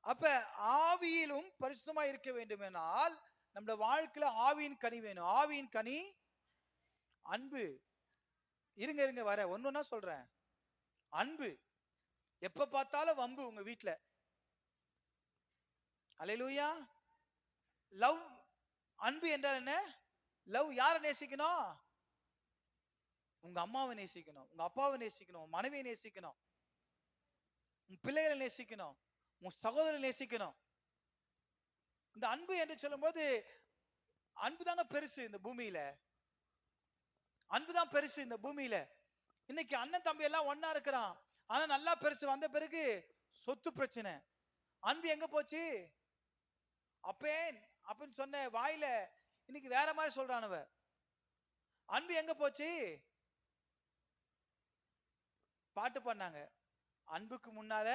அப்ப ஆவியிலும் பரிசுத்தமா இருக்க வேண்டுமென்றால் நம்ம வாழ்க்கையில ஆவியின் கனி வேணும். ஆவியின் கனி அன்பு. இருங்க இருங்க வர ஒன்னொன்னா சொல்றேன். அன்பு. எப்ப பார்த்தாலும் வம்பு உங்க வீட்ல. அல்லேலூயா. லவ், அன்பு என்றால் என்ன? லவ் யாரை நேசிக்கணும்? உங்க அம்மாவை நேசிக்கணும், உங்க அப்பாவை நேசிக்கணும், உன் மனைவியை நேசிக்கணும், உன் பிள்ளைகளை நேசிக்கணும், உன் சகோதரரை நேசிக்கணும். இந்த அன்பு என்று சொல்லும்போது அன்பு தாங்க பெருசு இந்த பூமியில. அன்புதான் பெருசு இந்த பூமியில. இன்னைக்கு அண்ணன் தம்பி எல்லாம் ஒன்னா இருக்கிறான். ஆனா நல்லா பெருசு வந்த பிறகு சொத்து பிரச்சனை. அன்பு எங்க போச்சு? அப்பேன் அப்படின்னு சொன்ன வாயில இன்னைக்கு வேற மாதிரி சொல்றானவ. அன்பு எங்க போச்சு? பாட்டு பண்ணாங்க. அன்புக்கு முன்னால